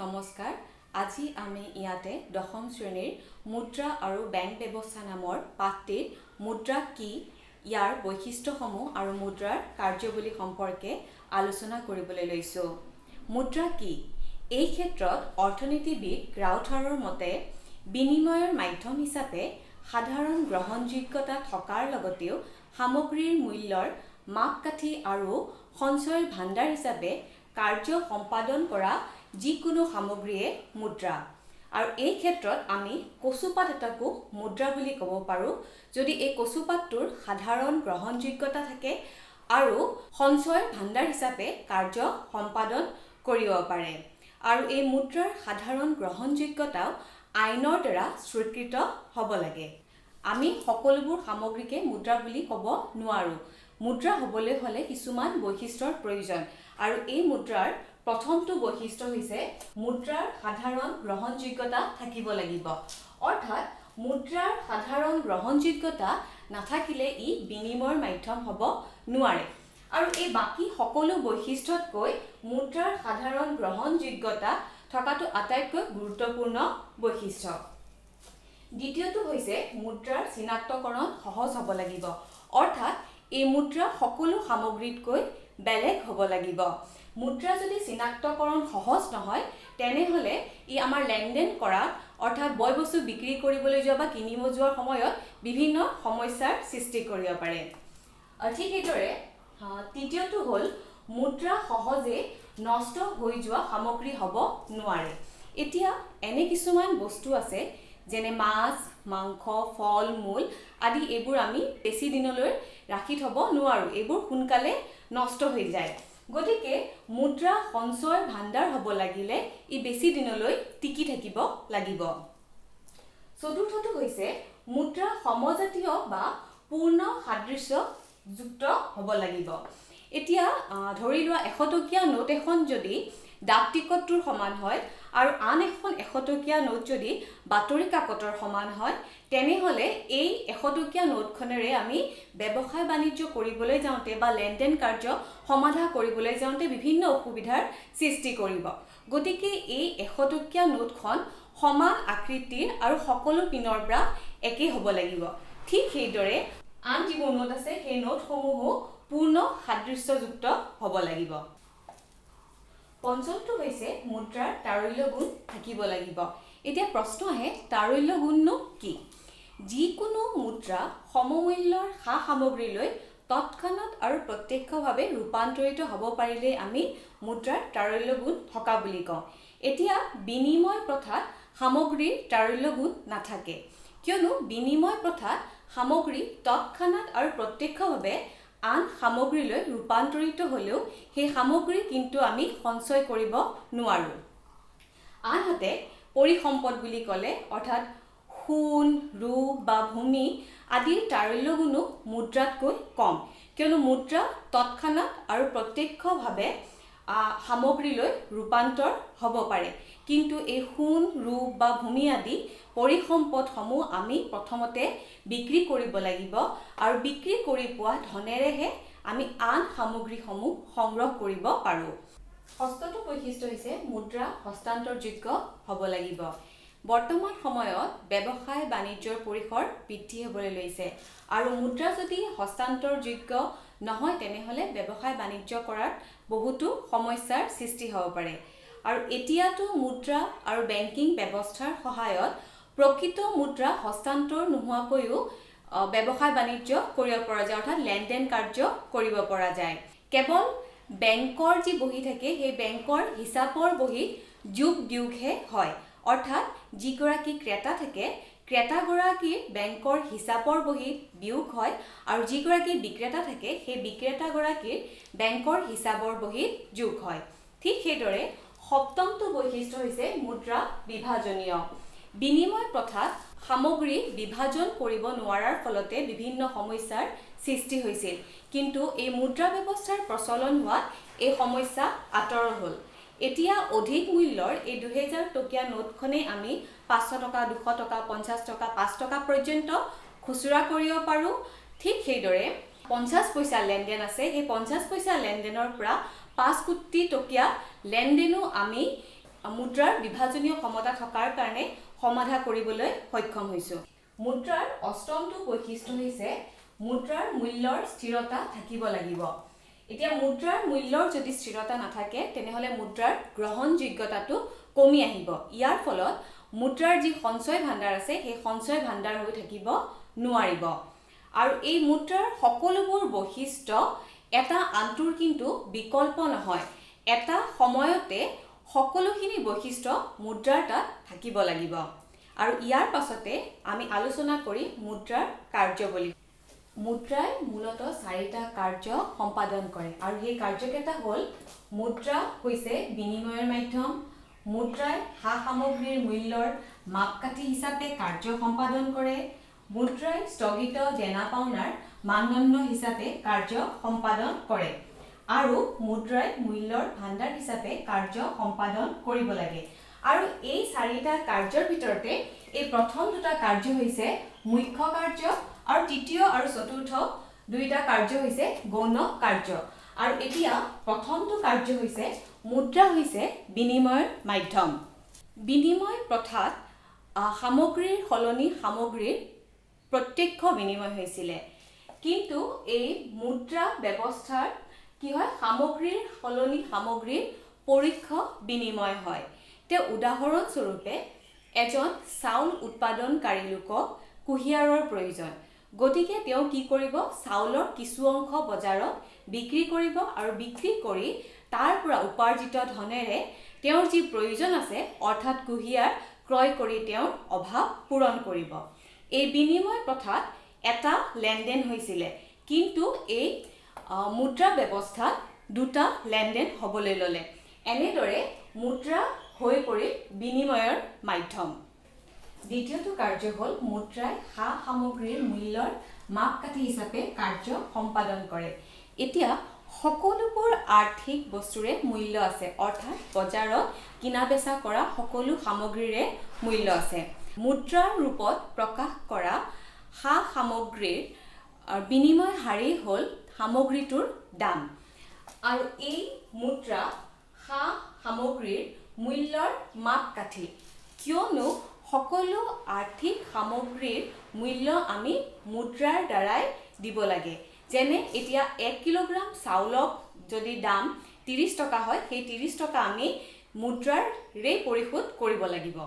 নমস্কাৰ। আজি আমি ইয়াতে দশম শ্ৰেণীৰ মুদ্ৰা আৰু বেংক ব্যৱস্থা নামৰ পাঠটিৰ মুদ্ৰা কি, ইয়াৰ বৈশিষ্ট্যসমূহ আৰু মুদ্ৰাৰ কাৰ্যাৱলী সম্পৰ্কে আলোচনা কৰিবলৈ লৈছোঁ। মুদ্ৰা কি? এই ক্ষেত্ৰত অৰ্থনীতিবিদ ৰাউথাৰৰ মতে বিনিময়ৰ মাধ্যম হিচাপে সাধাৰণ গ্ৰহণযোগ্যতা থকাৰ লগতেও সামগ্ৰীৰ মূল্যৰ মাপকাঠি আৰু সঞ্চয়ৰ ভাণ্ডাৰ হিচাপে কাৰ্য সম্পাদন কৰা যিকোনো সামগ্ৰীয়ে মুদ্ৰা। আৰু এই ক্ষেত্ৰত আমি কচুপাত এটাকো মুদ্ৰা বুলি ক'ব পাৰোঁ, যদি এই কচুপাতটোৰ সাধাৰণ গ্ৰহণযোগ্যতা থাকে আৰু সঞ্চয়ৰ ভাণ্ডাৰ হিচাপে কাৰ্য সম্পাদন কৰিব পাৰে। আৰু এই মুদ্ৰাৰ সাধাৰণ গ্ৰহণযোগ্যতাও আইনৰ দ্বাৰা স্বীকৃত হ'ব লাগে। আমি সকলোবোৰ সামগ্ৰীকে মুদ্ৰা বুলি ক'ব নোৱাৰোঁ। মুদ্ৰা হ'বলৈ হ'লে কিছুমান বৈশিষ্ট্যৰ প্ৰয়োজন, আৰু এই মুদ্ৰাৰ প্ৰথমটো বৈশিষ্ট্য হৈছে মুদ্ৰাৰ সাধাৰণ গ্ৰহণযোগ্যতা থাকিব লাগিব। অৰ্থাৎ মুদ্ৰাৰ সাধাৰণ গ্ৰহণযোগ্যতা নাথাকিলে ই বিনিময়ৰ মাধ্যম হ'ব নোৱাৰে। আৰু এই বাকী সকলো বৈশিষ্ট্যতকৈ মুদ্ৰাৰ সাধাৰণ গ্ৰহণযোগ্যতা থকাটো আটাইতকৈ গুৰুত্বপূৰ্ণ বৈশিষ্ট্য। দ্বিতীয়টো হৈছে মুদ্ৰাৰ চিনাক্তকৰণ সহজ হ'ব লাগিব। অৰ্থাৎ এই মুদ্ৰা সকলো সামগ্ৰীতকৈ বেলেগ হ'ব লাগিব। মুদ্ৰা যদি চিনাক্তকৰণ সহজ নহয়, তেনেহ'লে ই আমাৰ লেনদেন কৰাত, অৰ্থাৎ বয় বস্তু বিক্ৰী কৰিবলৈ যোৱা বা কিনিব যোৱাৰ সময়ত বিভিন্ন সমস্যাৰ সৃষ্টি কৰিব পাৰে। ঠিক সেইদৰে তৃতীয়টো হ'ল মুদ্ৰা সহজে নষ্ট হৈ যোৱা সামগ্ৰী হ'ব নোৱাৰে। এতিয়া এনে কিছুমান বস্তু আছে যেনে মাছ, মাংস, ফল মূল আদি, এইবোৰ আমি বেছি দিনলৈ ৰাখি থ'ব নোৱাৰোঁ, এইবোৰ সোনকালে নষ্ট হৈ যায়। গতিকে মুদ্ৰা সঞ্চয় ভাণ্ডাৰ হ'ব লাগিলে ই বেছি দিনলৈ টিকি থাকিব লাগিব। চতুৰ্থটো হৈছে মুদ্ৰা সমজাতীয় বা পূৰ্ণ সাদৃশ্যযুক্ত হ'ব লাগিব। এতিয়া ধৰি লোৱা 100 টকীয়া নোট এখন যদি ডাক টিকটটোৰ সমান হয় আৰু আন এখন 100 টকীয়া নোট যদি বাতৰি কাকতৰ সমান হয়, তেনেহ'লে এই 100 টকীয়া নোটখনেৰে আমি ব্যৱসায় বাণিজ্য কৰিবলৈ যাওঁতে বা লেনদেন কাৰ্য সমাধা কৰিবলৈ যাওঁতে বিভিন্ন অসুবিধাৰ সৃষ্টি কৰিব। গতিকে এই 100 টকীয়া নোটখন সমান আকৃতিৰ আৰু সকলো পিনৰ পৰা একেই হ'ব লাগিব। ঠিক সেইদৰে আন যিবোৰ নোট আছে সেই নোটসমূহো পূৰ্ণ সাদৃশ্যযুক্ত হ'ব লাগিব। পঞ্চমটো হৈছে মুদ্ৰাৰ তাৰল্য গুণ থাকিব লাগিব। এতিয়া প্ৰশ্ন আহে, তাৰল্য গুণনো কি? যিকোনো মুদ্ৰা সমমূল্যৰ সা সামগ্ৰীলৈ তৎক্ষণাৎ আৰু প্ৰত্যক্ষভাৱে ৰূপান্তৰিত হ'ব পাৰিলেই আমি মুদ্ৰাৰ তাৰল্য গুণ থকা বুলি কওঁ। এতিয়া বিনিময় প্ৰথাত সামগ্ৰীৰ তাৰল্য গুণ নাথাকে, কিয়নো বিনিময় প্ৰথাত সামগ্ৰী তৎক্ষণাৎ আৰু প্ৰত্যক্ষভাৱে আন সামগ্ৰীলৈ ৰূপান্তৰিত হ'লেও সেই সামগ্ৰী কিন্তু আমি সঞ্চয় কৰিব নোৱাৰোঁ। আনহাতে পৰিসম্পদ বুলি ক'লে, অৰ্থাৎ সোণ, ৰূপ বা ভূমি আদিৰ তাৰল্য গুণো মুদ্ৰাতকৈ কম, কিয়নো মুদ্ৰা তৎক্ষণাৎ আৰু প্ৰত্যক্ষভাৱে সামগ্ৰীলৈ ৰূপান্তৰ হ'ব পাৰে। কিন্তু এই সোণ, ৰূপ বা ভূমি আদি পৰিসম্পদসমূহ আমি প্ৰথমতে বিক্ৰী কৰিব লাগিব, আৰু বিক্ৰী কৰি পোৱা ধনেৰেহে আমি আন সামগ্ৰীসমূহ সংগ্ৰহ কৰিব পাৰোঁ। ষষ্ঠটো বৈশিষ্ট্য হৈছে মুদ্ৰা হস্তান্তৰযোগ্য হ'ব লাগিব। বৰ্তমান সময়ত ব্যৱসায় বাণিজ্যৰ পৰিসৰ বৃদ্ধি হ'বলৈ লৈছে, আৰু মুদ্ৰা যদি হস্তান্তৰযোগ্য নহয় তেনেহ'লে ব্যৱসায় বাণিজ্য কৰাত বহুতো সমস্যাৰ সৃষ্টি হ'ব পাৰে। আৰু এতিয়াতো মুদ্ৰা আৰু বেংকিং ব্যৱস্থাৰ সহায়ত প্ৰকৃত মুদ্ৰা হস্তান্তৰ নোহোৱাকৈও ব্যৱসায় বাণিজ্য কৰিব পৰা যায়, অৰ্থাৎ লেনদেন কাৰ্য কৰিব পৰা যায়। কেৱল বেংকৰ যি বহী থাকে সেই বেংকৰ হিচাপৰ বহীত যোগ বিয়োগহে হয়, অৰ্থাৎ যিগৰাকী ক্ৰেতা থাকে ক্ৰেতাগৰাকীৰ বেংকৰ হিচাপৰ বহীত বিয়োগ হয়, আৰু যিগৰাকী বিক্ৰেতা থাকে সেই বিক্ৰেতাগৰাকীৰ বেংকৰ হিচাপৰ বহীত যোগ হয়। ঠিক সেইদৰে সপ্তমটো বৈশিষ্ট্য হৈছে মুদ্ৰা বিভাজনীয়। বিনিময় প্ৰথাত সামগ্ৰী বিভাজন কৰিব নোৱাৰাৰ ফলতে বিভিন্ন সমস্যাৰ সৃষ্টি হৈছিল, কিন্তু এই মুদ্ৰা ব্যৱস্থাৰ প্ৰচলন হোৱাত এই সমস্যা আঁতৰ হ'ল। এতিয়া অধিক মূল্যৰ এই 2000 টকীয়া নোটখনেই আমি 500 টকা, 200 টকা, 50 টকা, 5 টকা পৰ্যন্ত খুচুৰা কৰিব পাৰোঁ। ঠিক সেইদৰে 50 পইচা লেনদেন আছে, সেই 50 পইচা লেনদেনৰ পৰা 5 কোটি টকীয়া লেনদেনো আমি মুদ্ৰাৰ বিভাজনীয় ক্ষমতা থকাৰ কাৰণে সমাধা কৰিবলৈ সক্ষম হৈছোঁ। মুদ্ৰাৰ অষ্টমটো বৈশিষ্ট্য হৈছে মুদ্ৰাৰ মূল্যৰ স্থিৰতা থাকিব লাগিব। এতিয়া মুদ্ৰাৰ মূল্যৰ যদি স্থিৰতা নাথাকে তেনেহ'লে মুদ্ৰাৰ গ্ৰহণযোগ্যতাটো কমি আহিব। ইয়াৰ ফলত মুদ্ৰাৰ যি সঞ্চয় ভাণ্ডাৰ আছে সেই সঞ্চয় ভাণ্ডাৰ হৈ থাকিব নোৱাৰিব। আৰু এই মুদ্ৰাৰ সকলোবোৰ বৈশিষ্ট্য এটা আনটোৰ কিন্তু বিকল্প নহয়। এটা সময়তে সকলোখিনি বৈশিষ্ট্য মুদ্ৰাৰ তাত থাকিব লাগিব। আৰু ইয়াৰ পাছতে আমি আলোচনা কৰি মুদ্ৰাৰ কাৰ্যৱলী। মুদ্ৰাই মূলত 4টা কাৰ্য সম্পাদন কৰে আৰু সেই কাৰ্যকেইটা হ'ল মুদ্ৰা হৈছে বিনিময়ৰ মাধ্যম, মুদ্ৰাই সা-সামগ্ৰীৰ মূল্যৰ মাপকাঠি হিচাপে কাৰ্য সম্পাদন কৰে, মুদ্ৰাই স্থগিত দেনা পাওনাৰ মানদণ্ড হিচাপে কাৰ্য সম্পাদন কৰে আৰু মুদ্ৰাই মূল্যৰ ভাণ্ডাৰ হিচাপে কাৰ্য সম্পাদন কৰিব লাগে। আৰু এই 4টা কাৰ্যৰ ভিতৰতে এই প্ৰথম 2টা কাৰ্য হৈছে মুখ্য কাৰ্য আৰু তৃতীয় আৰু চতুৰ্থ 2টা কাৰ্য হৈছে গৌণ কাৰ্য। আৰু এতিয়া প্ৰথমটো কাৰ্য হৈছে মুদ্ৰা হৈছে বিনিময়ৰ মাধ্যম। বিনিময় প্ৰথাত সামগ্ৰীৰ সলনি সামগ্ৰীৰ প্ৰত্যক্ষ বিনিময় হৈছিলে, কিন্তু এই মুদ্ৰা ব্যৱস্থাৰ কি হয় সামগ্ৰীৰ সলনি সামগ্ৰীৰ পৰোক্ষ বিনিময় হয়। এতিয়া উদাহৰণস্বৰূপে এজন চাউল উৎপাদনকাৰী লোকক কুঁহিয়াৰৰ প্ৰয়োজন, গতিকে তেওঁ কি কৰিব চাউলৰ কিছু অংশ বজাৰত বিক্ৰী কৰিব আৰু বিক্ৰী কৰি তাৰ পৰা উপাৰ্জিত ধনেৰে তেওঁৰ যি প্ৰয়োজন আছে অৰ্থাৎ কুঁহিয়াৰ ক্ৰয় কৰি তেওঁৰ অভাৱ পূৰণ কৰিব। এই বিনিময় প্ৰথাত এটা লেনদেন হৈছিলে, কিন্তু এই মুদ্ৰা ব্যৱস্থাত 2টা লেনদেন হ'বলৈ ল'লে। এনেদৰে মুদ্ৰা হৈ পৰিল বিনিময়ৰ মাধ্যম। দ্বিতীয়টো কাৰ্য হ'ল মুদ্ৰাই সা-সামগ্ৰীৰ মূল্যৰ মাপকাঠি হিচাপে কাৰ্য সম্পাদন কৰে। এতিয়া সকলোবোৰ আৰ্থিক বস্তুৰে মূল্য আছে, অৰ্থাৎ বজাৰত কিনা বেচা কৰা সকলো সামগ্ৰীৰে মূল্য আছে। মুদ্ৰাৰ ৰূপত প্ৰকাশ কৰা সা-সামগ্ৰীৰ বিনিময় হাৰেই হ'ল সামগ্ৰীটোৰ দাম। আৰু এই মুদ্ৰা সা-সামগ্ৰীৰ মূল্যৰ মাপকাঠি, কিয়নো সকলো আৰ্থিক সামগ্ৰীৰ মূল্য আমি মুদ্ৰাৰ দ্বাৰাই দিব লাগে। যেনে এতিয়া 1 কিলোগ্ৰাম চাউলক যদি দাম 30 টকা হয়, সেই 30 টকা আমি মুদ্ৰাৰে পৰিশোধ কৰিব লাগিব।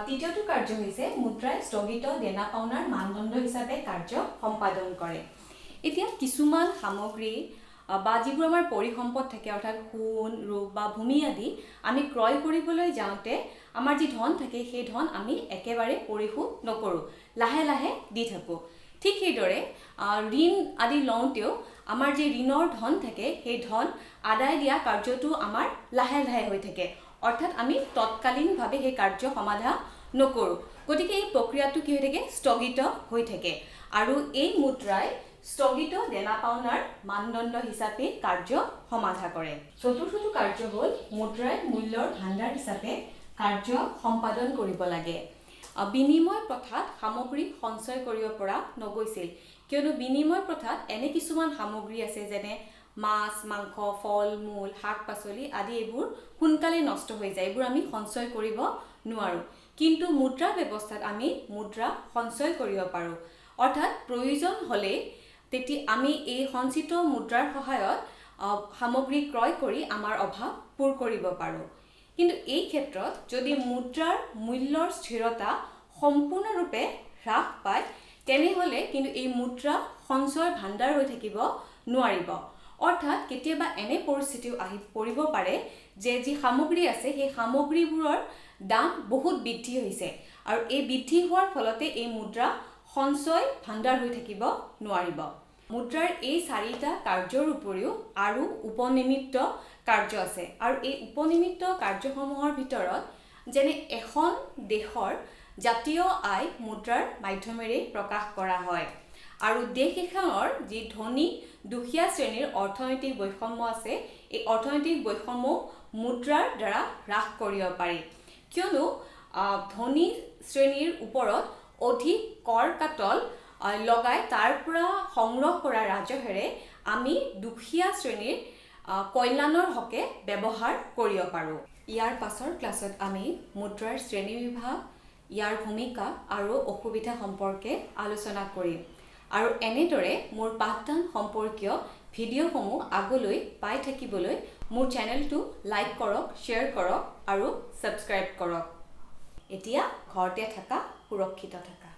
তৃতীয়টো কাৰ্য হৈছে মুদ্ৰাই স্থগিত দেনা পাওনাৰ মানদণ্ড হিচাপে কাৰ্য সম্পাদন কৰে। এতিয়া কিছুমান সামগ্ৰী বা যিবোৰ আমাৰ পৰিসম্পদ থাকে, অৰ্থাৎ সোণ, ৰূপ বা ভূমি আদি আমি ক্ৰয় কৰিবলৈ যাওঁতে আমাৰ যি ধন থাকে সেই ধন আমি একেবাৰে পৰিশোধ নকৰোঁ, লাহে লাহে দি থাকোঁ। ঠিক সেইদৰে ঋণ আদি লওঁতেও আমাৰ যি ঋণৰ ধন থাকে সেই ধন আদায় দিয়া কাৰ্যটো আমাৰ লাহে লাহে হৈ থাকে, অৰ্থাৎ আমি তৎকালীনভাৱে সেই কাৰ্য সমাধা নকৰোঁ। গতিকে এই প্ৰক্ৰিয়াটো কি হৈ থাকে স্থগিত হৈ থাকে। আৰু এই মুদ্ৰাই স্থগিত দেনা পাওনাৰ মানদণ্ড হিচাপে কাৰ্য সমাধা কৰে। চতুৰ্থটো কাৰ্য হ'ল মুদ্ৰাই মূল্যৰ ভাণ্ডাৰ হিচাপে কাৰ্য সম্পাদন কৰিব লাগে। বিনিময় প্ৰথাত সামগ্ৰী সঞ্চয় কৰিব পৰা নগৈছিল, কিয়নো বিনিময় প্ৰথাত এনে কিছুমান সামগ্ৰী আছে যেনে মাছ, মাংস, ফল মূল, শাক পাচলি আদি এইবোৰ সোনকালে নষ্ট হৈ যায়, এইবোৰ আমি সঞ্চয় কৰিব নোৱাৰোঁ। কিন্তু মুদ্ৰা ব্যৱস্থাত আমি মুদ্ৰা সঞ্চয় কৰিব পাৰোঁ, অৰ্থাৎ প্ৰয়োজন হ'লে তেতিয়া আমি এই সঞ্চিত মুদ্ৰাৰ সহায়ত সামগ্ৰী ক্ৰয় কৰি আমাৰ অভাৱ পূৰ কৰিব পাৰোঁ। কিন্তু এই ক্ষেত্ৰত যদি মুদ্ৰাৰ মূল্যৰ স্থিৰতা সম্পূৰ্ণৰূপে হ্ৰাস পায় তেনেহ'লে কিন্তু এই মুদ্ৰা সঞ্চয় ভাণ্ডাৰ হৈ থাকিব নোৱাৰিব। অৰ্থাৎ কেতিয়াবা এনে পৰিস্থিতিও আহি পৰিব পাৰে যে যি সামগ্ৰী আছে সেই সামগ্ৰীবোৰৰ দাম বহুত বৃদ্ধি হৈছে আৰু এই বৃদ্ধি হোৱাৰ ফলতে এই মুদ্ৰা সঞ্চয় ভাণ্ডাৰ হৈ থাকিব নোৱাৰিব। মুদ্ৰাৰ এই 4টা কাৰ্যৰ উপৰিও আৰু উপনিমিত্ত কাৰ্য আছে, আৰু এই উপনিমিত্ত কাৰ্যসমূহৰ ভিতৰত যেনে এখন দেশৰ জাতীয় আয় মুদ্ৰাৰ মাধ্যমেৰে প্ৰকাশ কৰা হয়, আৰু দেশ এখনৰ যি ধনী দুখীয়া শ্ৰেণীৰ অৰ্থনৈতিক বৈষম্য আছে এই অৰ্থনৈতিক বৈষম্য মুদ্ৰাৰ দ্বাৰা হ্ৰাস কৰিব পাৰি, কিয়নো ধনী শ্ৰেণীৰ ওপৰত অধিক কৰ কাটল লগাই তাৰ পৰা সংগ্ৰহ কৰা ৰাজহেৰে আমি দুখীয়া শ্ৰেণীৰ কল্যাণৰ হকে ব্যৱহাৰ কৰিব পাৰোঁ। ইয়াৰ পাছৰ ক্লাছত আমি মুদ্ৰাৰ শ্ৰেণীবিভাগ, ইয়াৰ ভূমিকা আৰু অসুবিধা সম্পৰ্কে আলোচনা কৰিম। আৰু এনেদৰে মোৰ পাঠদান সম্পৰ্কীয় ভিডিঅ'সমূহ আগলৈ পাই থাকিবলৈ মোৰ চেনেলটো লাইক কৰক, শ্বেয়াৰ কৰক আৰু ছাবস্ক্ৰাইব কৰক। এতিয়া ঘৰতে থাকা, সুৰক্ষিত থাকা।